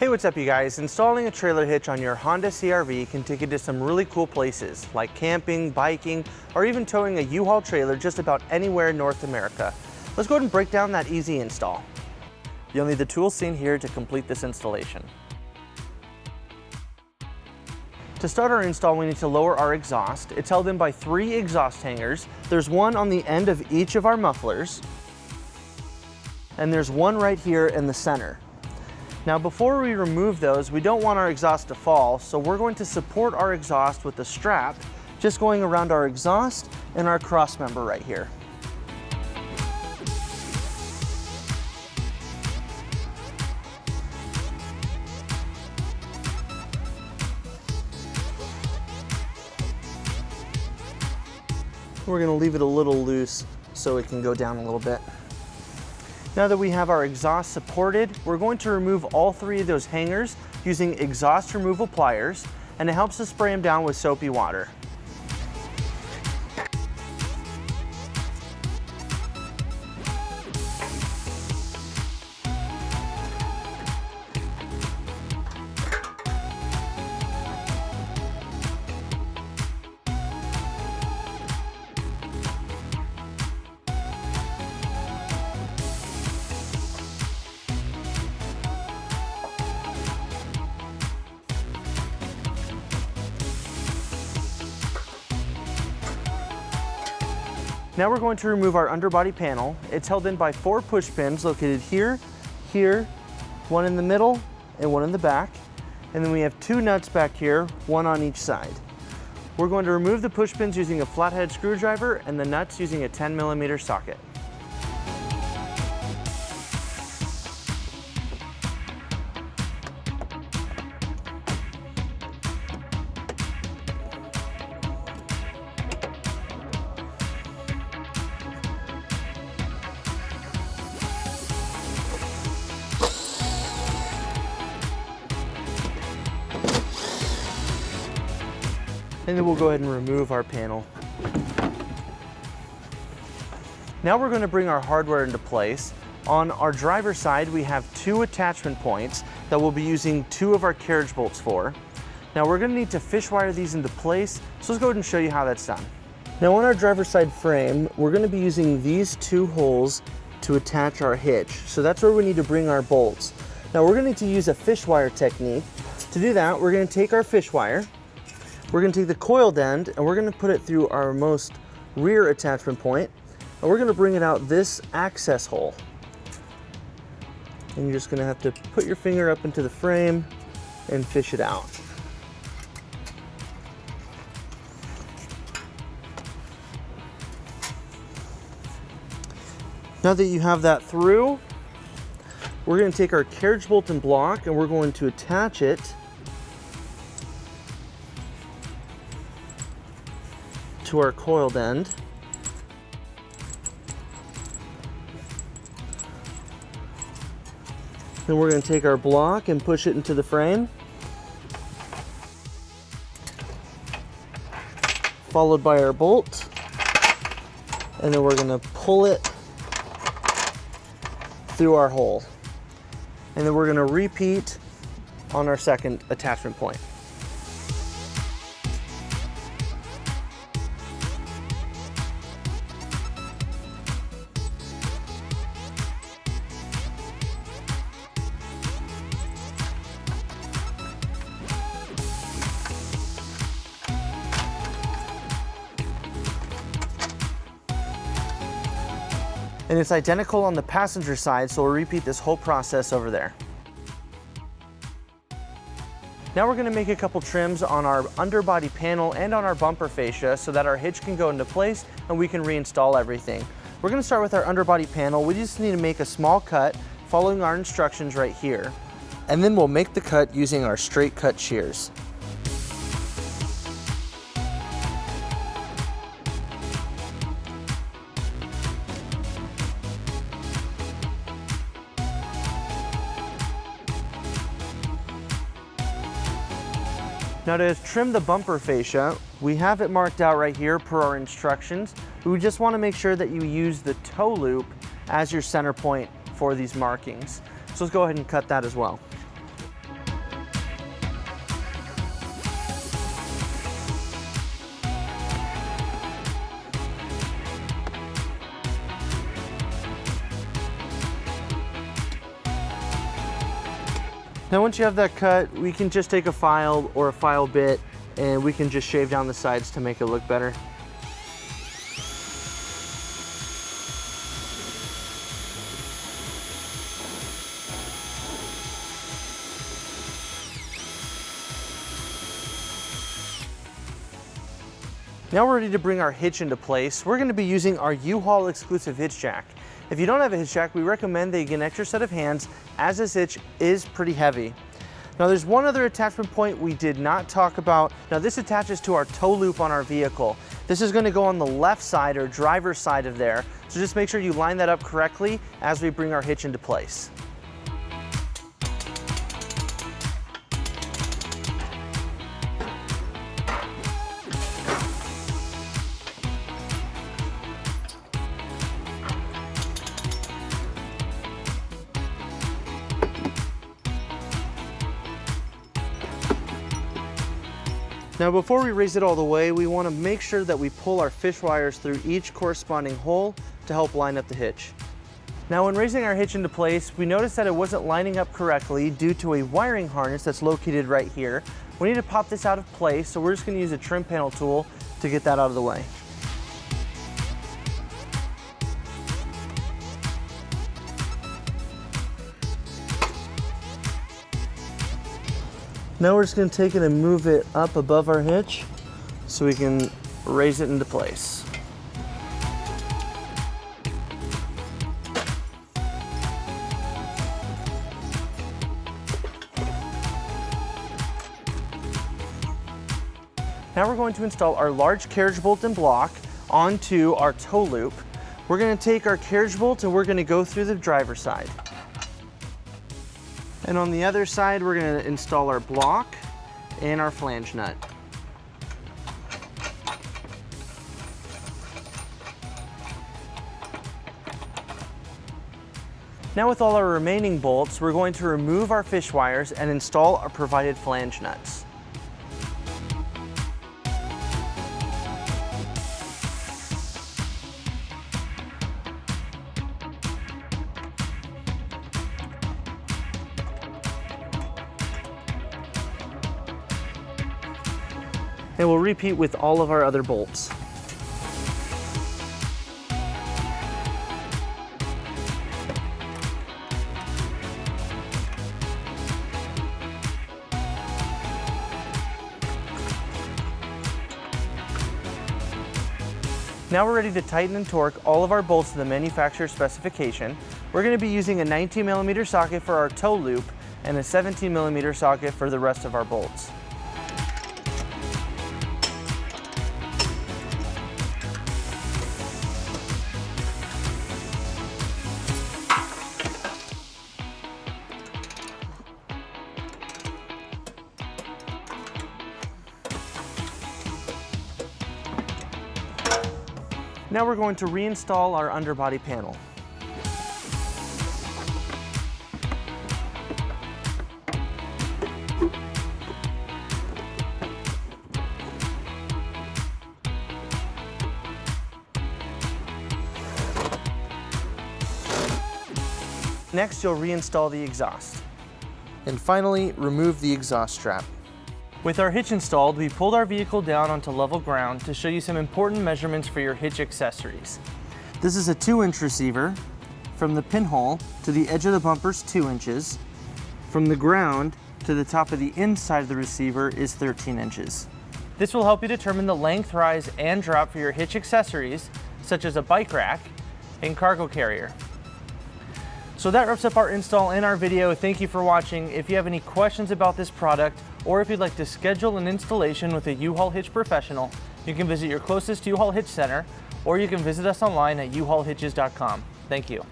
Hey, what's up you guys? Installing a trailer hitch on your Honda CR-V can take you to some really cool places like camping, biking, or even towing a U-Haul trailer just about anywhere in North America. Let's go ahead and break down that easy install. You'll need the tools seen here to complete this installation. To start our install, we need to lower our exhaust. It's held in by 3 exhaust hangers. There's one on the end of each of our mufflers, and there's one right here in the center. Now before we remove those, we don't want our exhaust to fall, so we're going to support our exhaust with a strap just going around our exhaust and our cross member right here. We're going to leave it a little loose so it can go down a little bit. Now that we have our exhaust supported, we're going to remove all 3 of those hangers using exhaust removal pliers, and it helps to spray them down with soapy water. Now we're going to remove our underbody panel. It's held in by 4 push pins located here, here, one in the middle, and one in the back. And then we have 2 nuts back here, one on each side. We're going to remove the push pins using a flathead screwdriver and the nuts using a 10mm socket. And then we'll go ahead and remove our panel. Now we're going to bring our hardware into place. On our driver's side, we have 2 attachment points that we'll be using 2 of our carriage bolts for. Now we're going to need to fish wire these into place, so let's go ahead and show you how that's done. Now on our driver's side frame, we're going to be using these 2 holes to attach our hitch. So that's where we need to bring our bolts. Now we're going to need to use a fish wire technique. To do that, we're going to take our fish wire, we're going to take the coiled end and we're going to put it through our most rear attachment point, and we're going to bring it out this access hole. And you're just going to have to put your finger up into the frame and fish it out. Now that you have that through, we're going to take our carriage bolt and block and we're going to attach it to our coiled end. Then we're going to take our block and push it into the frame, followed by our bolt, and then we're going to pull it through our hole. And then we're going to repeat on our second attachment point. And it's identical on the passenger side, so we'll repeat this whole process over there. Now we're going to make a couple trims on our underbody panel and on our bumper fascia so that our hitch can go into place and we can reinstall everything. We're going to start with our underbody panel. We just need to make a small cut following our instructions right here. And then we'll make the cut using our straight cut shears. Now to trim the bumper fascia, we have it marked out right here per our instructions. We just want to make sure that you use the toe loop as your center point for these markings. So let's go ahead and cut that as well. Now once you have that cut, we can just take a file or a file bit and we can just shave down the sides to make it look better. Now we're ready to bring our hitch into place. We're going to be using our U-Haul exclusive hitch jack. If you don't have a hitch jack, we recommend that you get an extra set of hands, as this hitch is pretty heavy. Now there's one other attachment point we did not talk about. Now this attaches to our tow loop on our vehicle. This is going to go on the left side or driver's side of there, so just make sure you line that up correctly as we bring our hitch into place. Now before we raise it all the way, we want to make sure that we pull our fish wires through each corresponding hole to help line up the hitch. Now when raising our hitch into place, we noticed that it wasn't lining up correctly due to a wiring harness that's located right here. We need to pop this out of place, so we're just going to use a trim panel tool to get that out of the way. Now we're just going to take it and move it up above our hitch so we can raise it into place. Now we're going to install our large carriage bolt and block onto our tow loop. We're going to take our carriage bolt and we're going to go through the driver's side. And on the other side, we're going to install our block and our flange nut. Now with all our remaining bolts, we're going to remove our fish wires and install our provided flange nuts. And we'll repeat with all of our other bolts. Now we're ready to tighten and torque all of our bolts to the manufacturer's specification. We're going to be using a 19mm socket for our tow loop and a 17mm socket for the rest of our bolts. Now we're going to reinstall our underbody panel. Next, you'll reinstall the exhaust. And finally, remove the exhaust strap. With our hitch installed, we pulled our vehicle down onto level ground to show you some important measurements for your hitch accessories. This is a 2-inch receiver. From the pinhole to the edge of the bumper is 2 inches. From the ground to the top of the inside of the receiver is 13 inches. This will help you determine the length, rise, and drop for your hitch accessories, such as a bike rack and cargo carrier. So that wraps up our install and our video. Thank you for watching. If you have any questions about this product, or if you'd like to schedule an installation with a U-Haul Hitch professional, you can visit your closest U-Haul Hitch center, or you can visit us online at uhaulhitches.com. Thank you.